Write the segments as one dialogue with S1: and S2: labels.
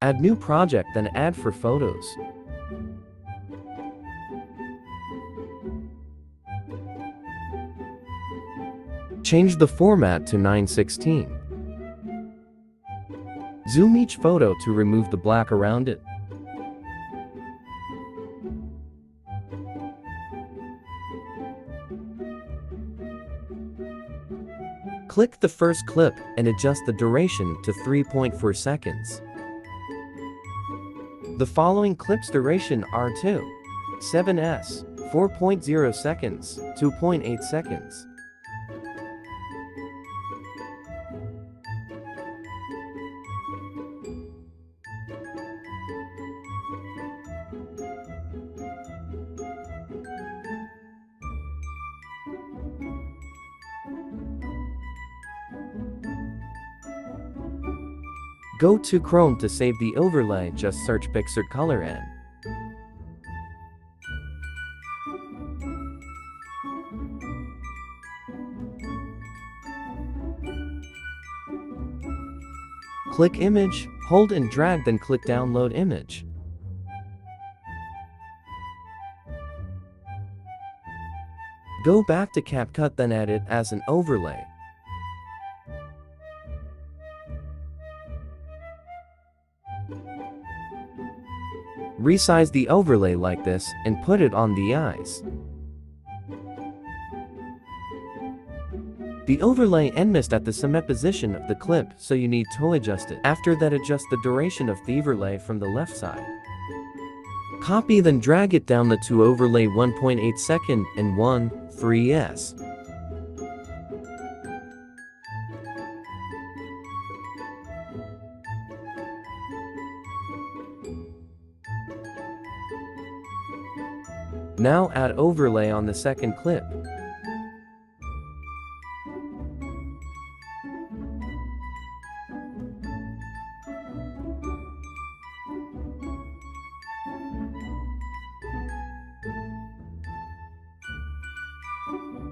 S1: Add new project, then add for photos. Change the format to 9:16. Zoom each photo to remove the black around it. Click the first clip and adjust the duration to 3.4 seconds. The following clips duration are 7s, 4.0 seconds, 2.8 seconds. Go to Chrome to save the overlay, just search Pixart Color N. Click Image, hold and drag, then click Download Image. Go back to Capcut, then add it as an overlay. Resize the overlay like this and put it on the eyes. The overlay and missed at the same position of the clip, so you need to adjust it. After that, adjust the duration of the overlay from the left side. Copy, then drag it down the two overlay 1.8 second and 1/3s. Now add overlay on the second clip.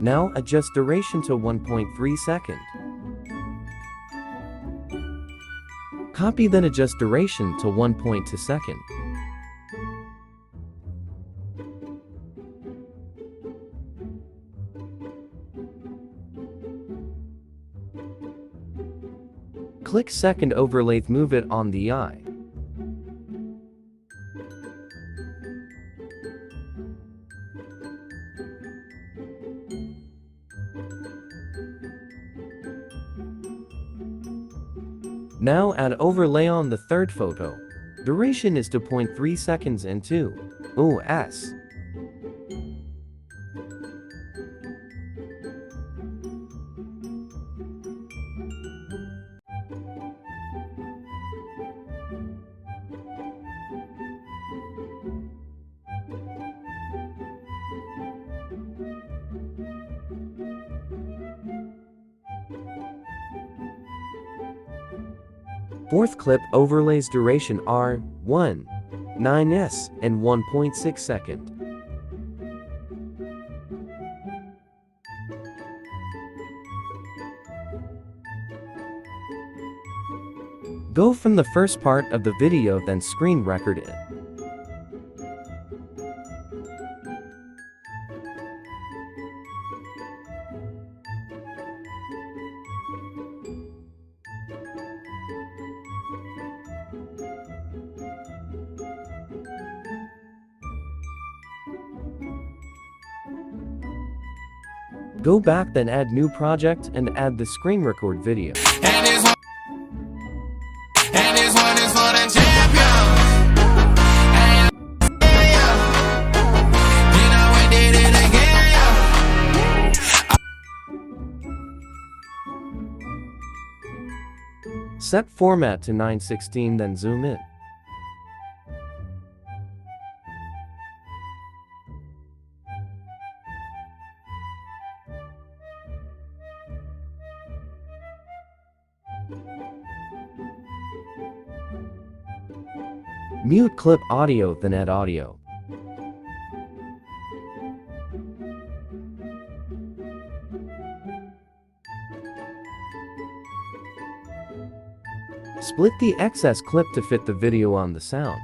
S1: Now adjust duration to 1.3 second. Copy, then adjust duration to 1.2 second. Click second overlay, move it on the eye. Now add overlay on the third photo. Duration is 2.3 seconds and 2s. Fourth clip overlays duration are 9s and 1.6 second. Go from the first part of the video, then screen record it. Go back, then add new project and add the screen record video.
S2: And this one is for the champions. And you know we did it again.
S1: Set format to 9:16, then zoom in. Mute clip audio, then add audio. Split the excess clip to fit the video on the sound.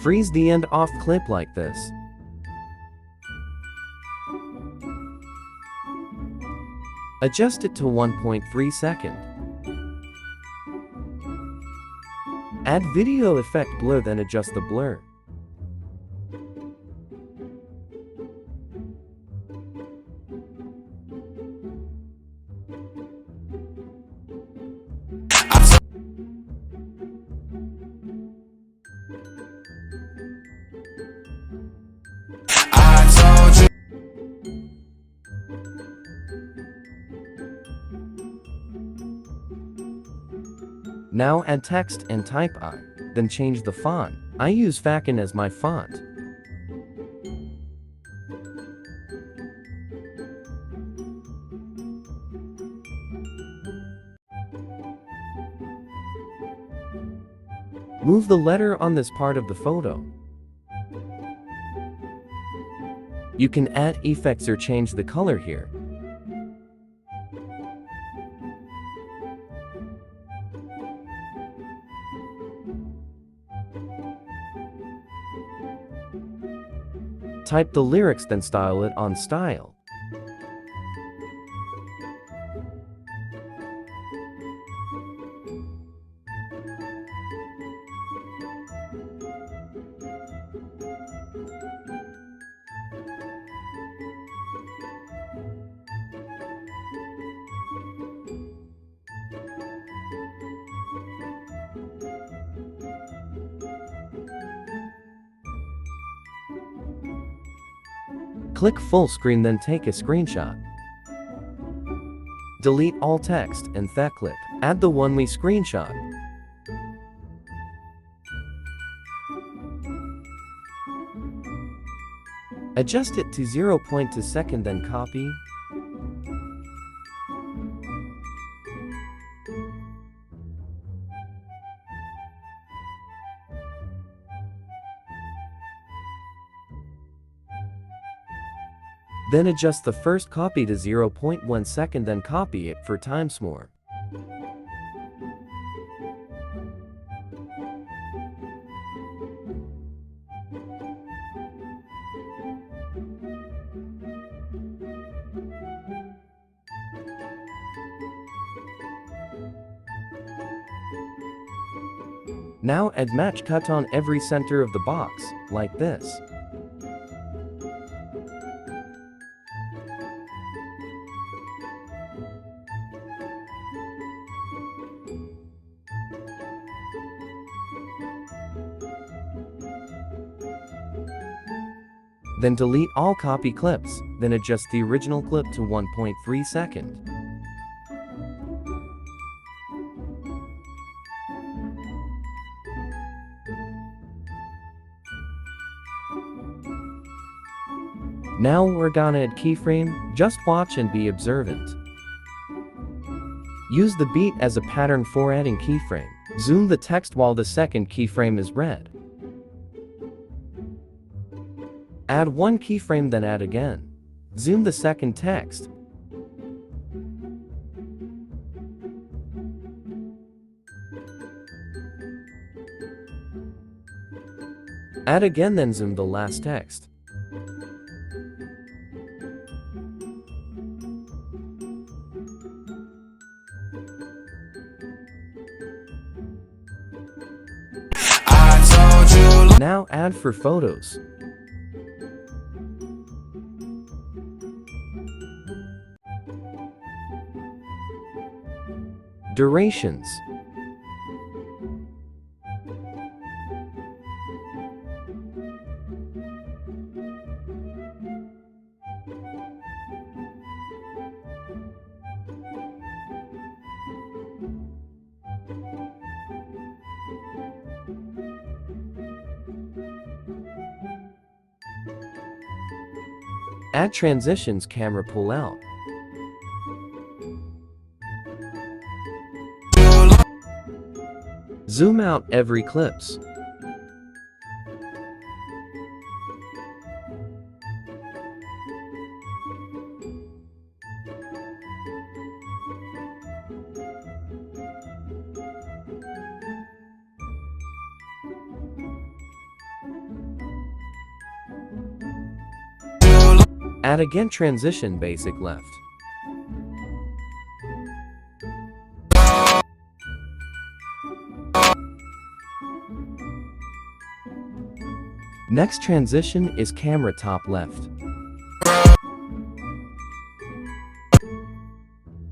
S1: Freeze the end off clip like this. Adjust it to 1.3 second. Add video effect blur, then adjust the blur.
S2: I told you.
S1: Now add text and type I, then change the font. I use Facon as my font. Move the letter on this part of the photo. You can add effects or change the color here. Type the lyrics, then style it on Style. Click full screen, then take a screenshot. Delete all text and that clip. Add the one we screenshot. Adjust it to 0.2 second, then copy. Then adjust the first copy to 0.1 second, then copy it 4 times more. Now add match cut on every center of the box, like this. Then delete all copy clips, then adjust the original clip to 1.3 second. Now we're gonna add keyframe. Just watch and be observant. Use the beat as a pattern for adding keyframe. Zoom the text while the second keyframe is red. Add one keyframe, then add again. Zoom the second text. Add again, then zoom the last text.
S2: I told you.
S1: Now add for photos. Durations. Add transitions camera pull out. Zoom out every clips. Add again transition basic left. Next transition is camera top left.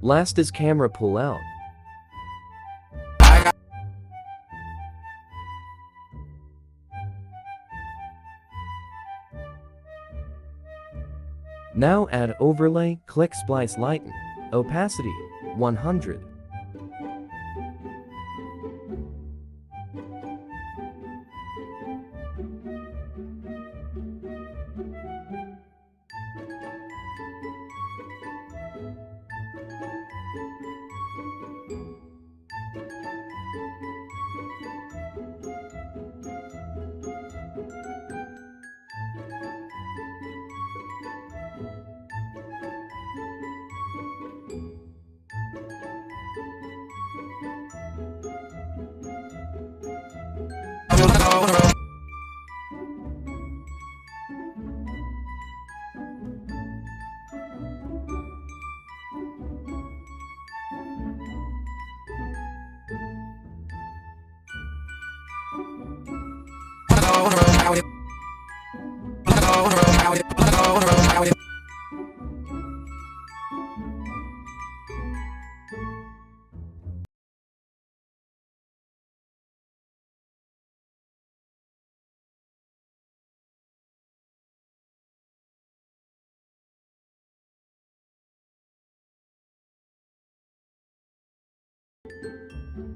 S1: Last is camera pull out. Now add overlay, click splice lighten, opacity 100.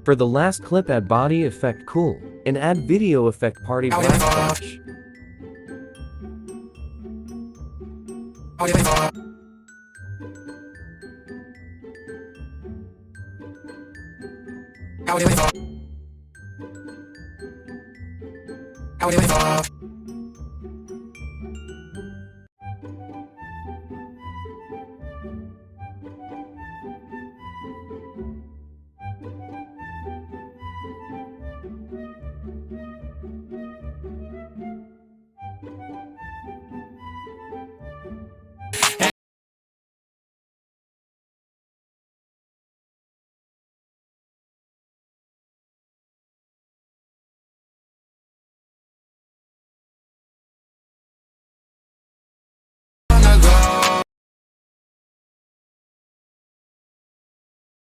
S1: For the last clip, add body effect cool and add video effect party black flash.
S2: How